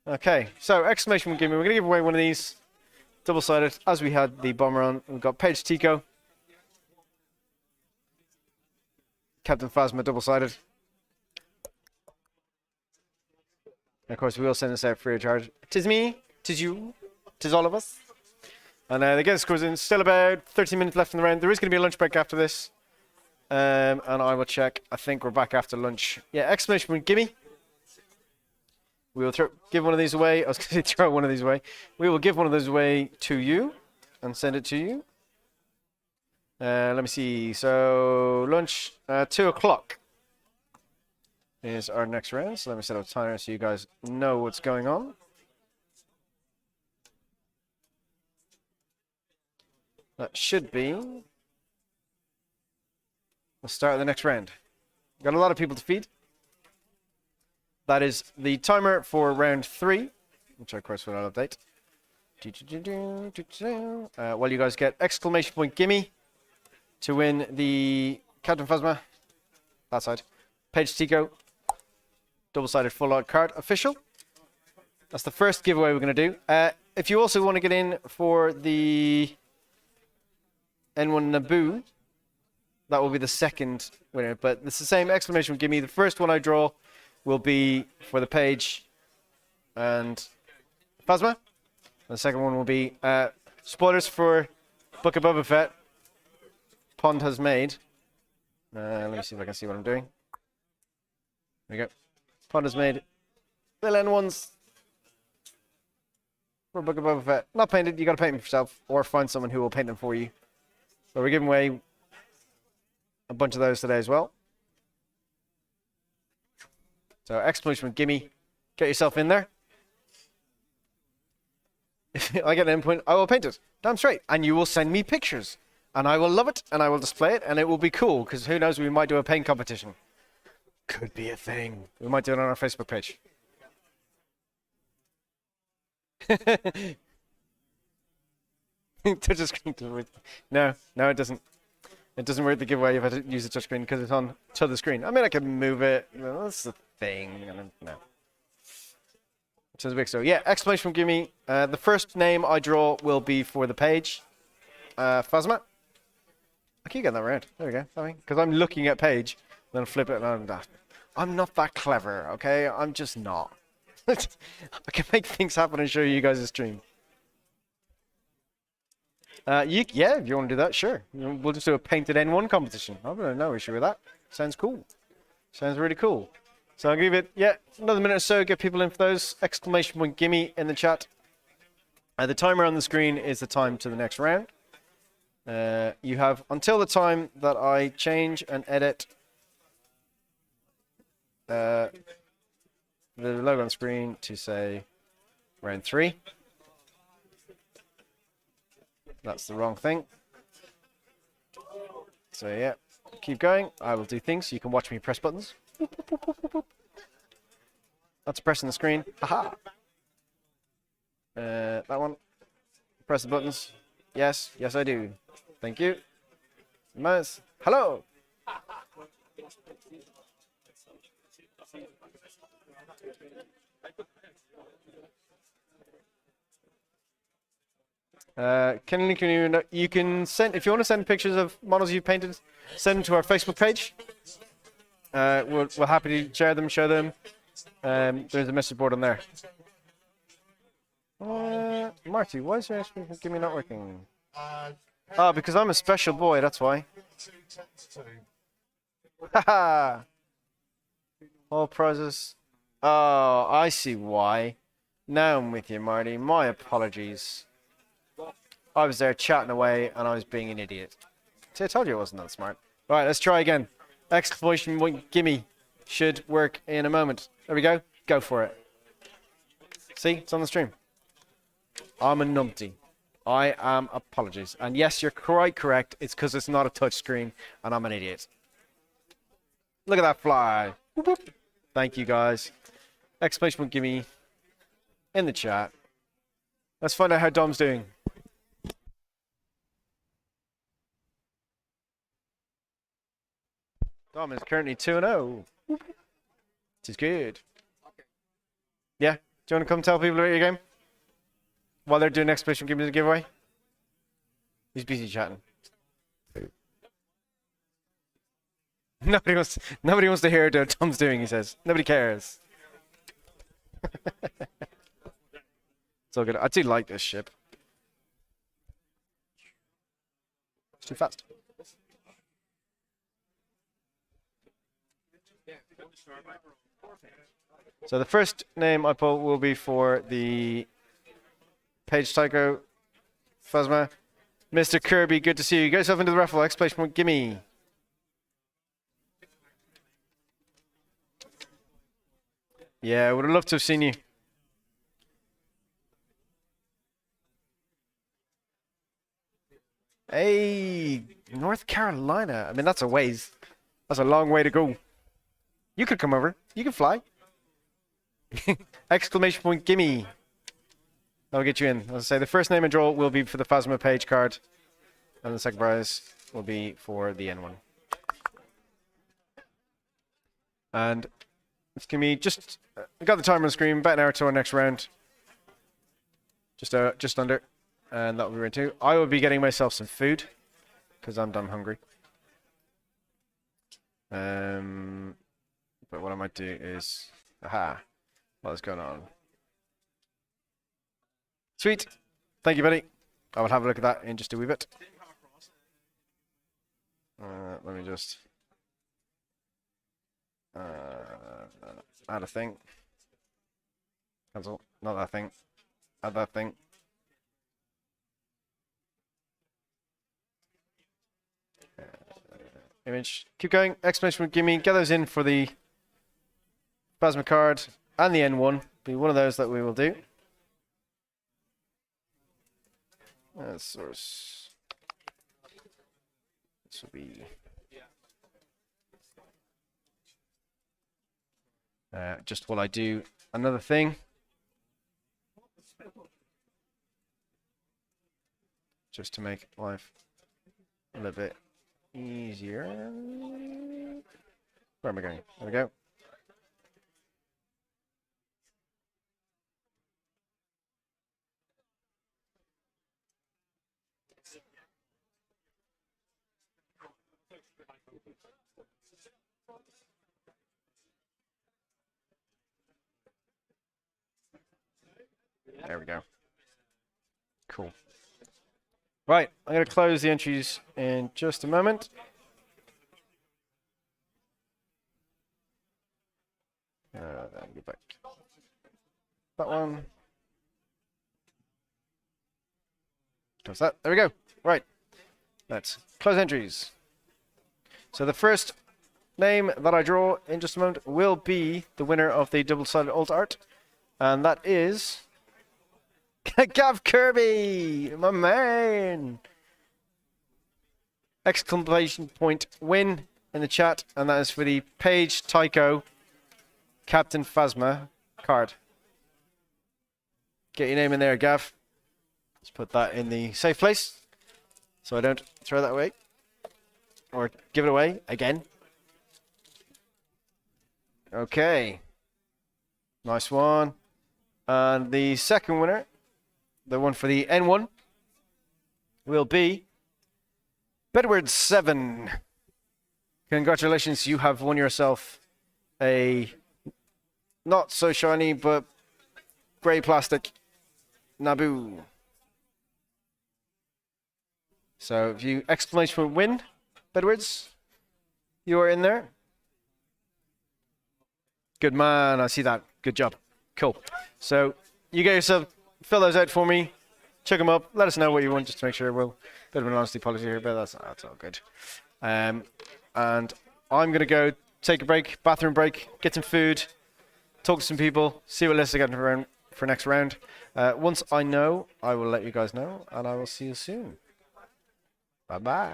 Okay, so exclamation mark, give me. We're gonna give away one of these, double-sided, as we had the bomber on. We've got Paige Tico, Captain Phasma, double-sided. And of course, we will send this out free of charge. 'Tis me, 'tis you, 'tis all of us. And the game scores in. Still about 30 minutes left in the round. There is going to be a lunch break after this. And I will check. I think we're back after lunch. Yeah, exclamation point, gimme. We will give one of these away. I was going to throw one of these away. We will give one of those away to you and send it to you. Let me see. So lunch, 2 o'clock is our next round. So let me set up a timer so you guys know what's going on. That should be the start of the next round. Got a lot of people to feed. That is the timer for round 3, which of course will update. While you guys get exclamation point gimme to win the Captain Phasma, that side, Paige Tico, double-sided full art card official. That's the first giveaway we're going to do. If you also want to get in for the N1 Naboo, that will be the second winner, but it's the same exclamation give me. The first one I draw will be for the Page and Phasma. And the second one will be spoilers for Book of Boba Fett. Pond has made. Let me see if I can see what I'm doing. There we go. Pond has made little N1s for Book of Boba Fett. Not painted, you got to paint them yourself or find someone who will paint them for you. So we're giving away a bunch of those today as well. So exclamation gimme, get yourself in there. If I get an endpoint, I will paint it. Damn straight. And you will send me pictures. And I will love it, and I will display it, and it will be cool, because who knows, we might do a paint competition. Could be a thing. We might do it on our Facebook page. Touch a screen to work. No, it doesn't. It doesn't work the giveaway if I use a touchscreen because it's on to the screen. I mean, I can move it. Well, that's the thing. No. So the big so yeah, exclamation from Gimme. The first name I draw will be for the page. Phasma. I keep getting that around. There we go. Because I'm looking at page, then flip it, and I'm not that clever. Okay, I'm just not. I can make things happen and show you guys a stream. Yeah, if you want to do that, sure. We'll just do a painted N1 competition. I've got no issue with that. Sounds cool. Sounds really cool. So I'll give it, another minute or so. Get people in for those. Exclamation point gimme in the chat. The timer on the screen is the time to the next round. You have until the time that I change and edit the logo on screen to say round 3. That's the wrong thing. So yeah, keep going. I will do things. You can watch me press buttons. That's pressing the screen. Aha. That one. Press the buttons. Yes, I do. Thank you. Mouse. Hello. You can send, if you want to send pictures of models you've painted, send them to our Facebook page. We're happy to share them, show them. There's a message board on there. Marty, why is your explanation Gimme not working? Oh, because I'm a special boy, that's why. Haha. All prizes. Oh, I see why. Now I'm with you, Marty. My apologies. I was there chatting away and I was being an idiot. See, I told you I wasn't that smart. Right, let's try again. Exclamation point gimme should work in a moment. There we go. Go for it. See, it's on the stream. I'm a numpty. I am apologies. And yes, you're quite correct. It's because it's not a touch screen and I'm an idiot. Look at that fly. Whoop, whoop. Thank you, guys. Exclamation point gimme in the chat. Let's find out how Dom's doing. Dom is currently 2-0. Which is good. Yeah? Do you want to come tell people about your game? While they're doing exclamation give me the giveaway? He's busy chatting. Nobody wants to hear what Tom's doing, he says. Nobody cares. It's all good. I do like this ship. It's too fast. So the first name I pull will be for the Page Tycho Phasma. Mr. Kirby, good to see you. Get yourself into the raffle. Exclamation point, gimme. Yeah, would have loved to have seen you. Hey, North Carolina. I mean, that's a ways. That's a long way to go. You could come over. You can fly. Exclamation point, gimme. That'll get you in. As I say, the first name and draw will be for the Phasma page card. And the second prize will be for the N1. And it's going to be just... I got the timer on the screen. About an hour to our next round. Just under. And that will be round 2. I will be getting myself some food. Because I'm damn hungry. But what I might do is... Aha. What is going on? Sweet. Thank you, buddy. I will have a look at that in just a wee bit. Let me just... add a thing. Cancel. Not that thing. Add that thing. Image. Keep going. Exclamation point, gimme. Get those in for the Phasma card and the N1. Be one of those that we will do. Source. This will be. Just while I do another thing. Just to make life a little bit easier. Where am I going? There we go. There we go. Cool. Right, I'm going to close the entries in just a moment. Then go back. That one. Close that. There we go. Right. Let's close entries. So the first name that I draw in just a moment will be the winner of the double-sided alt art. And that is Gav Kirby, my man. Exclamation point win in the chat, and that is for the Page Tycho Captain Phasma card. Get your name in there, Gav. Let's put that in the safe place so I don't throw that away or give it away again. Okay. Nice one. And the second winner, the one for the N1, will be Bedward7. Congratulations, you have won yourself a not so shiny but grey plastic Naboo. So if you exclamation point win, Bedwards, you are in there. Good man, I see that. Good job. Cool. So you get yourself, fill those out for me, check them up, let us know what you want just to make sure. Well, bit of an honesty policy here, but that's all good. And I'm going to go take a break, bathroom break, get some food, talk to some people, see what lists I got around for next round. Once I know, I will let you guys know, and I will see you soon. Bye-bye.